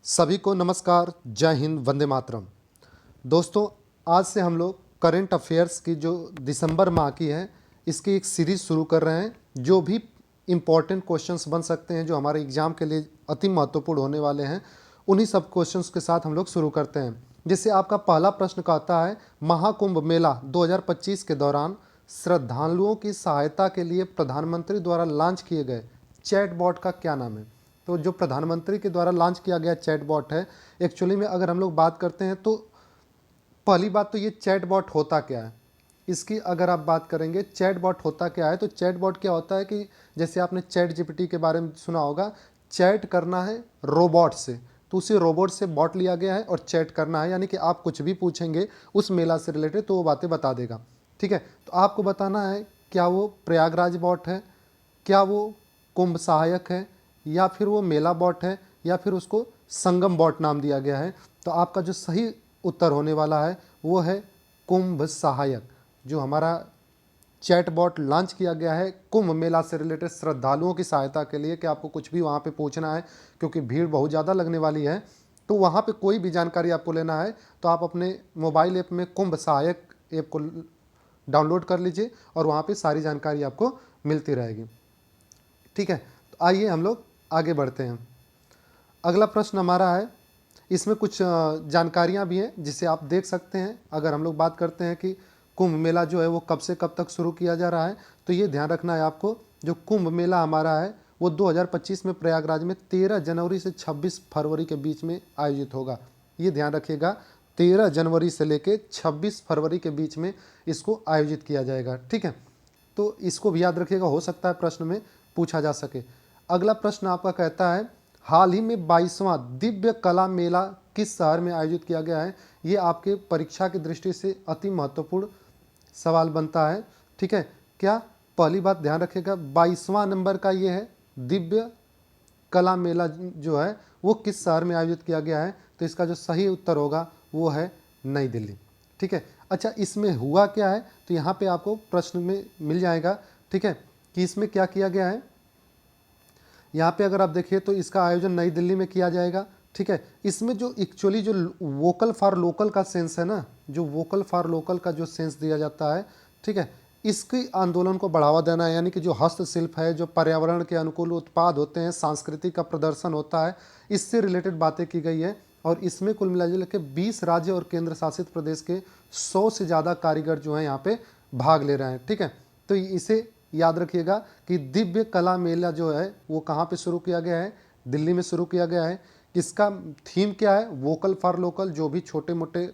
सभी को नमस्कार, जय हिंद, वंदे मातरम। दोस्तों, आज से हम लोग करंट अफेयर्स की जो दिसंबर माह की है, इसकी एक सीरीज़ शुरू कर रहे हैं। जो भी इम्पोर्टेंट क्वेश्चंस बन सकते हैं, जो हमारे एग्ज़ाम के लिए अति महत्वपूर्ण होने वाले हैं, उन्हीं सब क्वेश्चंस के साथ हम लोग शुरू करते हैं। जैसे आपका पहला प्रश्न कहता है, महाकुंभ मेला 2025 के दौरान श्रद्धालुओं की सहायता के लिए प्रधानमंत्री द्वारा लॉन्च किए गए चैटबॉट का क्या नाम है। तो जो प्रधानमंत्री के द्वारा लॉन्च किया गया चैटबॉट है, एक्चुअली में अगर हम लोग बात करते हैं तो पहली बात तो ये चैटबॉट होता क्या है, इसकी अगर आप बात करेंगे चैटबॉट होता क्या है, तो चैटबॉट क्या होता है कि जैसे आपने चैट जीपीटी के बारे में सुना होगा, चैट करना है रोबोट से, तो उसी रोबोट से बॉट लिया गया है और चैट करना है, यानी कि आप कुछ भी पूछेंगे उस मेला से रिलेटेड तो वो बातें बता देगा। ठीक है, तो आपको बताना है क्या वो प्रयागराज बॉट है, क्या वो कुंभ सहायक है, या फिर वो मेला बॉट है, या फिर उसको संगम बॉट नाम दिया गया है। तो आपका जो सही उत्तर होने वाला है वो है कुंभ सहायक। जो हमारा चैट बॉट लॉन्च किया गया है कुंभ मेला से रिलेटेड श्रद्धालुओं की सहायता के लिए, कि आपको कुछ भी वहाँ पे पूछना है, क्योंकि भीड़ बहुत ज़्यादा लगने वाली है, तो वहाँ पे कोई भी जानकारी आपको लेना है तो आप अपने मोबाइल ऐप में कुंभ सहायक ऐप को डाउनलोड कर लीजिए और वहाँ पे सारी जानकारी आपको मिलती रहेगी। ठीक है, तो आइए हम लोग आगे बढ़ते हैं। अगला प्रश्न हमारा है, इसमें कुछ जानकारियाँ भी हैं जिसे आप देख सकते हैं। अगर हम लोग बात करते हैं कि कुंभ मेला जो है वो कब से कब तक शुरू किया जा रहा है, तो ये ध्यान रखना है आपको, जो कुंभ मेला हमारा है वो 2025 में प्रयागराज में 13 जनवरी से 26 फरवरी के बीच में आयोजित होगा। ये ध्यान रखिएगा, 13 जनवरी से लेकर 26 फरवरी के बीच में इसको आयोजित किया जाएगा। ठीक है, तो इसको भी याद रखिएगा, हो सकता है प्रश्न में पूछा जा सके। अगला प्रश्न आपका कहता है, हाल ही में 22वां दिव्य कला मेला किस शहर में आयोजित किया गया है। ये आपके परीक्षा की दृष्टि से अति महत्वपूर्ण सवाल बनता है। ठीक है, क्या पहली बात ध्यान रखिएगा, 22वां नंबर का ये है दिव्य कला मेला जो है वो किस शहर में आयोजित किया गया है, तो इसका जो सही उत्तर होगा वो है नई दिल्ली। ठीक है, अच्छा इसमें हुआ क्या है, तो यहाँ पे आपको प्रश्न में मिल जाएगा। ठीक है, कि इसमें क्या किया गया है। यहाँ पे अगर आप देखिए तो इसका आयोजन नई दिल्ली में किया जाएगा। ठीक है, इसमें जो एक्चुअली जो वोकल फॉर लोकल का सेंस है ना, जो वोकल फॉर लोकल का जो सेंस दिया जाता है, ठीक है, इसकी आंदोलन को बढ़ावा देना है, यानी कि जो हस्तशिल्प है, जो पर्यावरण के अनुकूल उत्पाद होते हैं, सांस्कृतिक का प्रदर्शन होता है, इससे रिलेटेड बातें की गई है। और इसमें कुल मिलाजुल के 20 राज्य और केंद्र शासित प्रदेश के 100 से ज़्यादा कारीगर जो हैं यहाँ पे भाग ले रहे हैं। ठीक है, तो इसे याद रखिएगा कि दिव्य कला मेला जो है वो कहाँ पे शुरू किया गया है, दिल्ली में शुरू किया गया है। इसका थीम क्या है, वोकल फॉर लोकल। जो भी छोटे मोटे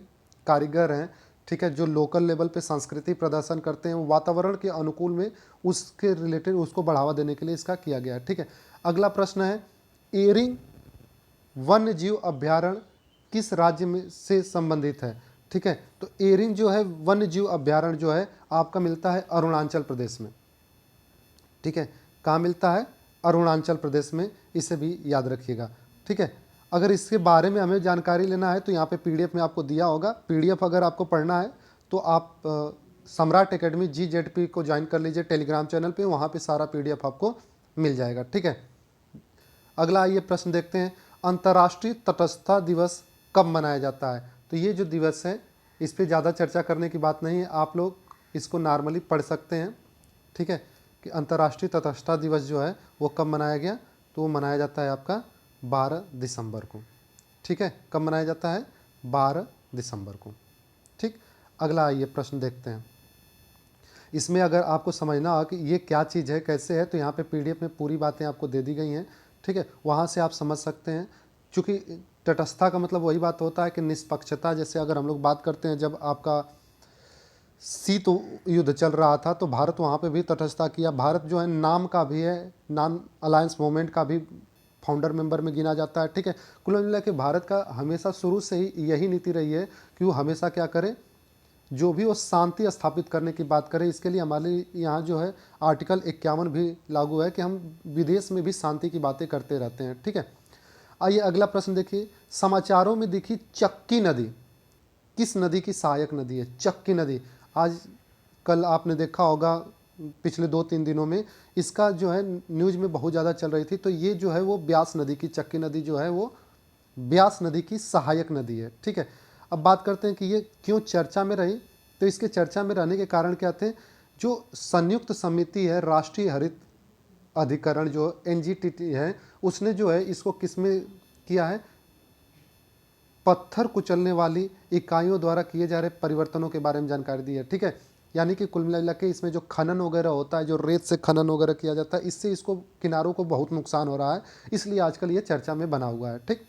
कारीगर हैं, ठीक है, जो लोकल लेवल पे संस्कृति प्रदर्शन करते हैं, वो वातावरण के अनुकूल में उसके रिलेटेड उसको बढ़ावा देने के लिए इसका किया गया है। ठीक है, अगला प्रश्न है, एरिंग वन्य जीव अभ्यारण्य किस राज्य में से संबंधित है। ठीक है, तो एरिंग जो है वन्य जीव अभ्यारण्य जो है आपका मिलता है अरुणाचल प्रदेश में। ठीक है, कहाँ मिलता है, अरुणाचल प्रदेश में, इसे भी याद रखिएगा। ठीक है, अगर इसके बारे में हमें जानकारी लेना है तो यहाँ पे पीडीएफ में आपको दिया होगा। पीडीएफ अगर आपको पढ़ना है तो आप सम्राट एकेडमी GZP को ज्वाइन कर लीजिए टेलीग्राम चैनल पे, वहाँ पे सारा पीडीएफ आपको मिल जाएगा। ठीक है, अगला ये प्रश्न देखते हैं, अंतर्राष्ट्रीय तटस्थता दिवस कब मनाया जाता है। तो ये जो दिवस है इस पर ज़्यादा चर्चा करने की बात नहीं है, आप लोग इसको नॉर्मली पढ़ सकते हैं। ठीक है, कि अंतर्राष्ट्रीय तटस्थता दिवस जो है वो कब मनाया गया, तो वो मनाया जाता है आपका 12 दिसंबर को। ठीक है, कब मनाया जाता है, 12 दिसंबर को। ठीक, अगला ये प्रश्न देखते हैं। इसमें अगर आपको समझना हो कि ये क्या चीज़ है, कैसे है, तो यहाँ पे पीडीएफ में पूरी बातें आपको दे दी गई हैं। ठीक है, वहाँ से आप समझ सकते हैं। चूँकि तटस्थता का मतलब वही बात होता है कि निष्पक्षता। जैसे अगर हम लोग बात करते हैं, जब आपका शीत युद्ध चल रहा था तो भारत वहाँ पे भी तटस्थता किया। भारत जो है नाम का भी है, नॉन अलायंस मूवमेंट का भी फाउंडर मेंबर में गिना जाता है। ठीक है, कुल मिला के भारत का हमेशा शुरू से ही यही नीति रही है कि वो हमेशा क्या करे, जो भी वो शांति स्थापित करने की बात करें। इसके लिए हमारे यहाँ जो है आर्टिकल 51 भी लागू है कि हम विदेश में भी शांति की बातें करते रहते हैं। ठीक है, आइए अगला प्रश्न देखिए, समाचारों में दिखी चक्की नदी किस नदी की सहायक नदी है। चक्की नदी आज कल आपने देखा होगा, पिछले 2-3 दिनों में इसका जो है न्यूज़ में बहुत ज़्यादा चल रही थी। तो ये जो है वो ब्यास नदी की, चक्की नदी जो है वो ब्यास नदी की सहायक नदी है। ठीक है, अब बात करते हैं कि ये क्यों चर्चा में रही। तो इसके चर्चा में रहने के कारण क्या थे, जो संयुक्त समिति है राष्ट्रीय हरित अधिकरण जो एनजीटी है, उसने जो है इसको किसमें किया है, पत्थर कुचलने वाली इकाइयों द्वारा किए जा रहे परिवर्तनों के बारे में जानकारी दी है। ठीक है, यानी कि कुल मिला के इसमें जो खनन वगैरह होता है, जो रेत से खनन वगैरह किया जाता है, इससे इसको किनारों को बहुत नुकसान हो रहा है, इसलिए आजकल ये चर्चा में बना हुआ है। ठीक,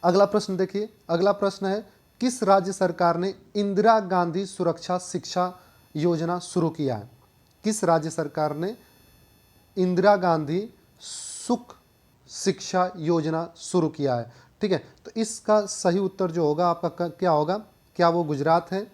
अगला प्रश्न देखिए, अगला प्रश्न है किस राज्य सरकार ने इंदिरा गांधी सुरक्षा शिक्षा योजना शुरू किया है। किस राज्य सरकार ने इंदिरा गांधी सुख शिक्षा योजना शुरू किया है। ठीक है, तो इसका सही उत्तर जो होगा आपका क्या होगा, क्या वो गुजरात है,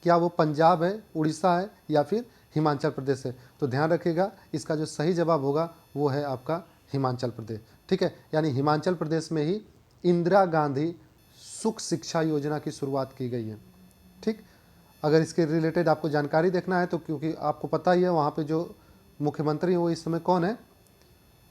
क्या वो पंजाब है, उड़ीसा है, या फिर हिमाचल प्रदेश है। तो ध्यान रखिएगा, इसका जो सही जवाब होगा वो है आपका हिमाचल प्रदेश। ठीक है, यानी हिमाचल प्रदेश में ही इंदिरा गांधी सुख शिक्षा योजना की शुरुआत की गई है। ठीक, अगर इसके रिलेटेड आपको जानकारी देखना है तो क्योंकि आपको पता ही है वहाँ पे जो मुख्यमंत्री हैं वो इस समय कौन है,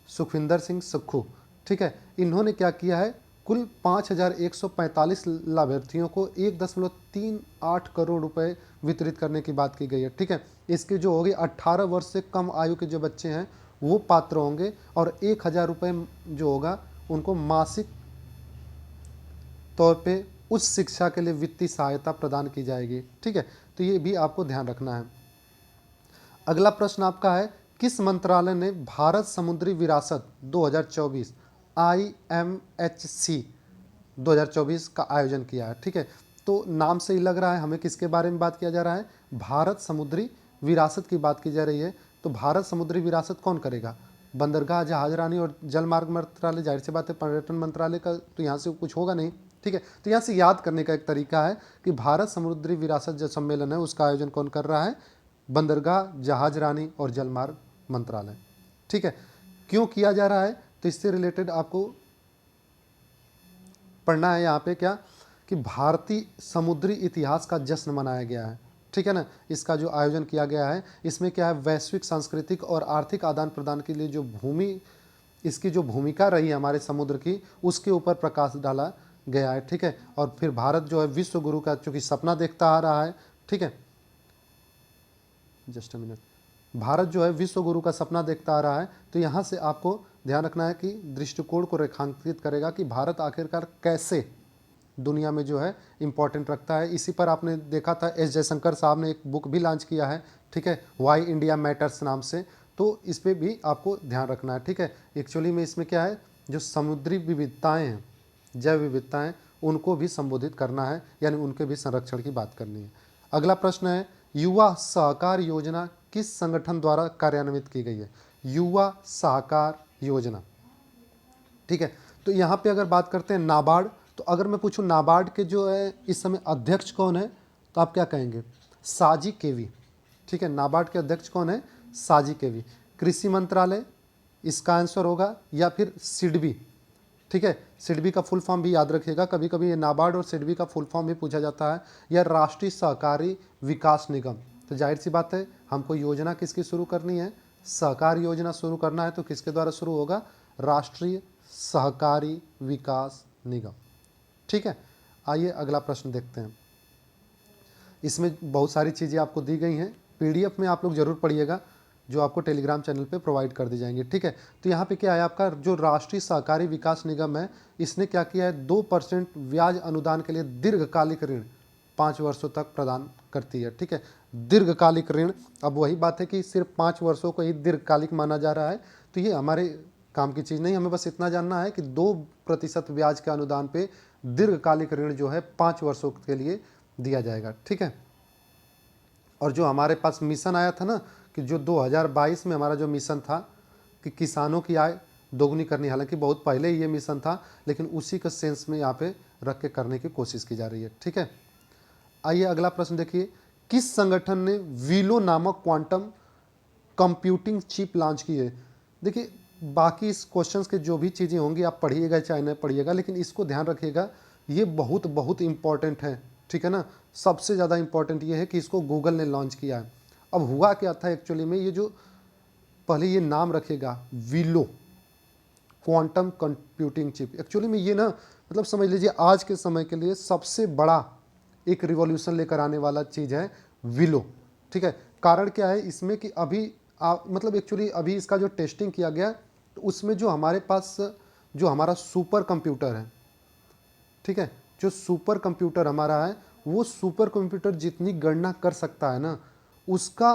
सुखविंदर सिंह सुक्खू। ठीक है, इन्होंने क्या किया है, कुल 5,145 लाभार्थियों को 1.38 करोड़ रुपए वितरित करने की बात की गई है। ठीक है, इसके जो होगी 18 वर्ष से कम आयु के जो बच्चे हैं वो पात्र होंगे और 1,000 रुपये जो होगा उनको मासिक तौर पे उच्च शिक्षा के लिए वित्तीय सहायता प्रदान की जाएगी। ठीक है, तो ये भी आपको ध्यान रखना है। अगला प्रश्न आपका है किस मंत्रालय ने भारत समुद्री विरासत 2024 IMHC 2024 का आयोजन किया है। ठीक है, तो नाम से ही लग रहा है हमें किसके बारे में बात किया जा रहा है, भारत समुद्री विरासत की बात की जा रही है। तो भारत समुद्री विरासत कौन करेगा, बंदरगाह, जहाजरानी और जलमार्ग मंत्रालय, जाहिर सी बात है पर्यटन मंत्रालय का तो यहाँ से कुछ होगा नहीं। ठीक है, तो यहाँ से याद करने का एक तरीका है कि भारत समुद्री विरासत जो सम्मेलन है उसका आयोजन कौन कर रहा है, बंदरगाह, जहाजरानी और जलमार्ग मंत्रालय। ठीक है, क्यों किया जा रहा है, तो इससे रिलेटेड आपको पढ़ना है यहाँ पे क्या, कि भारतीय समुद्री इतिहास का जश्न मनाया गया है। ठीक है ना, इसका जो आयोजन किया गया है इसमें क्या है, वैश्विक सांस्कृतिक और आर्थिक आदान प्रदान के लिए जो भूमि, इसकी जो भूमिका रही है हमारे समुद्र की, उसके ऊपर प्रकाश डाला गया है। ठीक है, और फिर भारत जो है विश्व गुरु का चूँकि सपना देखता आ रहा है। ठीक है, जस्ट अ मिनट, भारत जो है विश्व गुरु का सपना देखता आ रहा है, तो यहाँ से आपको ध्यान रखना है कि दृष्टिकोण को रेखांकित करेगा कि भारत आखिरकार कैसे दुनिया में जो है इम्पोर्टेंट रखता है। इसी पर आपने देखा था एस जयशंकर साहब ने एक बुक भी लॉन्च किया है। ठीक है, वाई इंडिया मैटर्स नाम से, तो इस पर भी आपको ध्यान रखना है। ठीक है, एक्चुअली में इसमें क्या है, जो समुद्री विविधताएँ हैं, जैव विविधताएँ, उनको भी संबोधित करना है, यानी उनके भी संरक्षण की बात करनी है। अगला प्रश्न है युवा सहकार योजना किस संगठन द्वारा कार्यान्वित की गई है, युवा सहकार योजना। ठीक है, तो यहाँ पे अगर बात करते हैं नाबार्ड, तो अगर मैं पूछूं नाबार्ड के जो है इस समय अध्यक्ष कौन है, तो आप क्या कहेंगे, साजी केवी। ठीक है, नाबार्ड के अध्यक्ष कौन है, साजी केवी। कृषि मंत्रालय इसका आंसर होगा, या फिर सिडबी। ठीक है, सिडबी का फुल फॉर्म भी याद रखिएगा, कभी कभी ये नाबार्ड और सिडबी का फुल फॉर्म भी पूछा जाता है, या राष्ट्रीय सहकारी विकास निगम। तो जाहिर सी बात है हमको योजना किसकी शुरू करनी है, सहकार योजना शुरू करना है, तो किसके द्वारा शुरू होगा, राष्ट्रीय सहकारी विकास निगम। ठीक है, आइए अगला प्रश्न देखते हैं। इसमें बहुत सारी चीज़ें आपको दी गई हैं, पीडीएफ में आप लोग जरूर पढ़िएगा, जो आपको टेलीग्राम चैनल पे प्रोवाइड कर दी जाएंगी। ठीक है, तो यहाँ पे क्या है, आपका जो राष्ट्रीय सहकारी विकास निगम है, इसने क्या किया है, 2% ब्याज अनुदान के लिए दीर्घकालिक ऋण 5 वर्षों तक प्रदान करती है। ठीक है, दीर्घकालिक ऋण, अब वही बात है कि सिर्फ 5 वर्षों को ही दीर्घकालिक माना जा रहा है, तो ये हमारे काम की चीज़ नहीं। हमें बस इतना जानना है कि 2% ब्याज के अनुदान पे दीर्घकालिक ऋण जो है 5 वर्षों के लिए दिया जाएगा। ठीक है, और जो हमारे पास मिशन आया था ना, कि जो 2022 में हमारा जो मिशन था कि किसानों की आय दोगुनी करनी, हालांकि बहुत पहले ही ये मिशन था, लेकिन उसी का सेंस में यहाँ पे रख के करने की कोशिश की जा रही है। ठीक है, आइए अगला प्रश्न देखिए, किस संगठन ने वीलो नामक क्वांटम कंप्यूटिंग चिप लॉन्च की है। देखिए, बाकी इस क्वेश्चंस के जो भी चीज़ें होंगी आप पढ़िएगा चाहे न पढ़िएगा, लेकिन इसको ध्यान रखिएगा, ये बहुत बहुत इंपॉर्टेंट है। ठीक है ना, सबसे ज़्यादा इंपॉर्टेंट ये है कि इसको गूगल ने लॉन्च किया है। अब हुआ क्या था एक्चुअली में, ये जो पहले ये नाम रखेगा willow, quantum computing chip. Actually में ये ना मतलब समझ लीजिए आज के समय के लिए सबसे बड़ा एक रिवॉल्यूशन लेकर आने वाला चीज़ है विलो। ठीक है, कारण क्या है इसमें कि अभी मतलब एक्चुअली अभी इसका जो टेस्टिंग किया गया तो उसमें जो हमारे पास जो हमारा सुपर कंप्यूटर है, ठीक है, जो सुपर कंप्यूटर हमारा है वो सुपर कंप्यूटर जितनी गणना कर सकता है ना उसका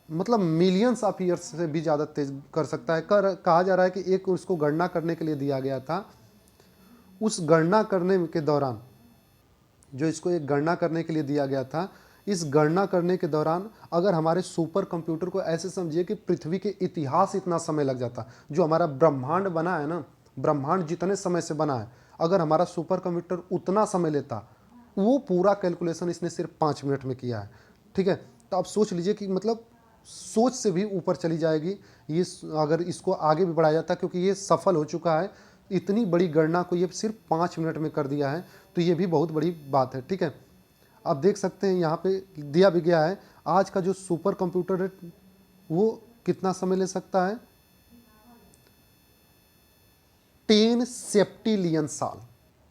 मतलब मिलियंस ऑफ ईयर्स से भी ज़्यादा तेज कर सकता है। कहा जा रहा है कि एक उसको गणना करने के लिए दिया गया था, उस गणना करने के दौरान जो इसको एक गणना करने के लिए दिया गया था, इस गणना करने के दौरान अगर हमारे सुपर कंप्यूटर को ऐसे समझिए कि पृथ्वी के इतिहास इतना समय लग जाता, जो हमारा ब्रह्मांड बना है ना, ब्रह्मांड जितने समय से बना है, अगर हमारा सुपर कंप्यूटर उतना समय लेता, वो पूरा कैलकुलेशन इसने सिर्फ 5 मिनट में किया है। ठीक है, तो आप सोच लीजिए कि मतलब सोच से भी ऊपर चली जाएगी ये अगर इसको आगे भी बढ़ाया जाता, क्योंकि ये सफल हो चुका है। इतनी बड़ी गणना को ये सिर्फ 5 मिनट में कर दिया है, तो ये भी बहुत बड़ी बात है। ठीक है, आप देख सकते हैं यहाँ पे दिया भी गया है आज का जो सुपर कंप्यूटर है वो कितना समय ले सकता है, 10 सेप्टिलियन साल,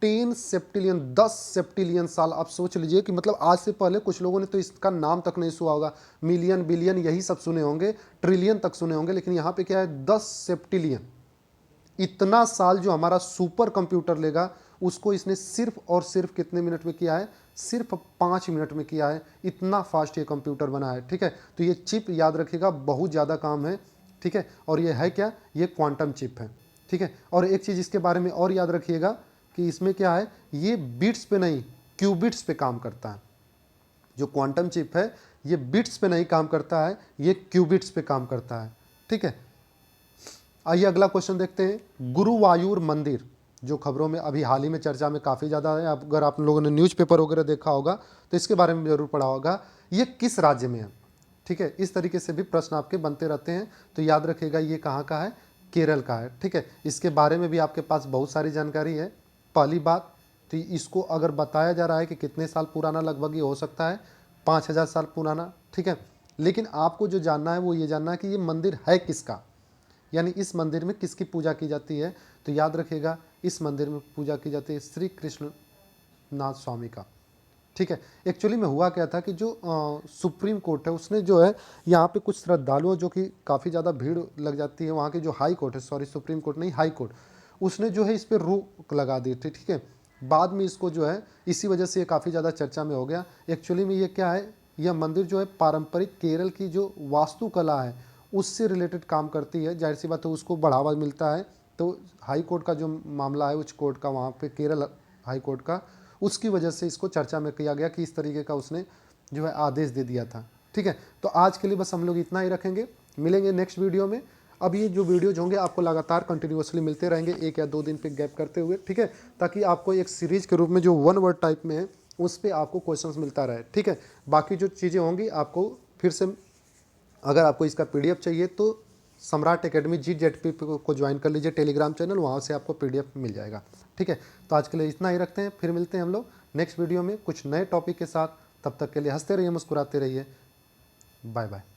10 सेप्टिलियन, 10 सेप्टिलियन साल। आप सोच लीजिए कि मतलब आज से पहले कुछ लोगों ने तो इसका नाम तक नहीं सुना होगा, मिलियन बिलियन यही सब सुने होंगे, ट्रिलियन तक सुने होंगे, लेकिन यहाँ पे क्या है 10 सेप्टिलियन। इतना साल जो हमारा सुपर कंप्यूटर लेगा उसको इसने सिर्फ और सिर्फ कितने मिनट में किया है, सिर्फ 5 मिनट में किया है। इतना फास्ट ये कंप्यूटर बना है। ठीक है, तो ये चिप याद रखिएगा बहुत ज़्यादा काम है। ठीक है, और ये है क्या, ये क्वांटम चिप है। ठीक है, और एक चीज़ इसके बारे में और याद रखिएगा कि इसमें क्या है, ये बिट्स पे नहीं क्यूबिट्स पे काम करता है। जो क्वांटम चिप है ये बिट्स पे नहीं काम करता है, ये क्यूबिट्स पे काम करता है। ठीक है, आइए अगला क्वेश्चन देखते हैं। गुरुवायूर मंदिर जो खबरों में अभी हाल ही में चर्चा में काफ़ी ज़्यादा है, अगर आप लोगों ने न्यूज़पेपर वगैरह देखा होगा तो इसके बारे में जरूर पढ़ा होगा, ये किस राज्य में है। ठीक है, इस तरीके से भी प्रश्न आपके बनते रहते हैं, तो याद रखिएगा ये कहाँ का है, केरल का है। ठीक है, इसके बारे में भी आपके पास बहुत सारी जानकारी है। पहली बात तो इसको अगर बताया जा रहा है कि कितने साल पुराना, लगभग ये हो सकता है 5000 साल पुराना। ठीक है, लेकिन आपको जो जानना है वो ये जानना है कि ये मंदिर है किसका, यानी इस मंदिर में किसकी पूजा की जाती है। तो याद रखिएगा इस मंदिर में पूजा की जाती है श्री कृष्ण नाथ स्वामी का। ठीक है, एक्चुअली में हुआ क्या था कि जो सुप्रीम कोर्ट है उसने जो है यहाँ पे कुछ श्रद्धालुओं जो कि काफ़ी ज़्यादा भीड़ लग जाती है, वहाँ की जो हाई कोर्ट है, सॉरी सुप्रीम कोर्ट नहीं हाई कोर्ट, उसने जो है इस पर रोक लगा दी थी। ठीक है, बाद में इसको जो है इसी वजह से ये काफ़ी ज़्यादा चर्चा में हो गया। एक्चुअली में ये क्या है, यह मंदिर जो है पारंपरिक केरल की जो वास्तुकला है उससे रिलेटेड काम करती है, जाहिर सी बात है उसको बढ़ावा मिलता है। तो हाई कोर्ट का जो मामला है उच्च कोर्ट का, वहाँ पे केरल हाई कोर्ट का, उसकी वजह से इसको चर्चा में किया गया कि इस तरीके का उसने जो है आदेश दे दिया था। ठीक है, तो आज के लिए बस हम लोग इतना ही रखेंगे, मिलेंगे नेक्स्ट वीडियो में। अब ये जो वीडियोज होंगे आपको लगातार कंटिन्यूसली मिलते रहेंगे, 1 या 2 दिन पे गैप करते हुए। ठीक है, ताकि आपको एक सीरीज के रूप में जो 1 वर्ड टाइप में है उस पर आपको क्वेश्चंस मिलता रहे। ठीक है, बाकी जो चीज़ें होंगी आपको फिर से, अगर आपको इसका पीडीएफ चाहिए तो सम्राट एकेडमी GZP को ज्वाइन कर लीजिए टेलीग्राम चैनल, वहाँ से आपको पीडीएफ मिल जाएगा। ठीक है, तो आज के लिए इतना ही रखते हैं, फिर मिलते हैं हम लोग नेक्स्ट वीडियो में कुछ नए टॉपिक के साथ। तब तक के लिए हंसते रहिए, मुस्कुराते रहिए। Bye bye.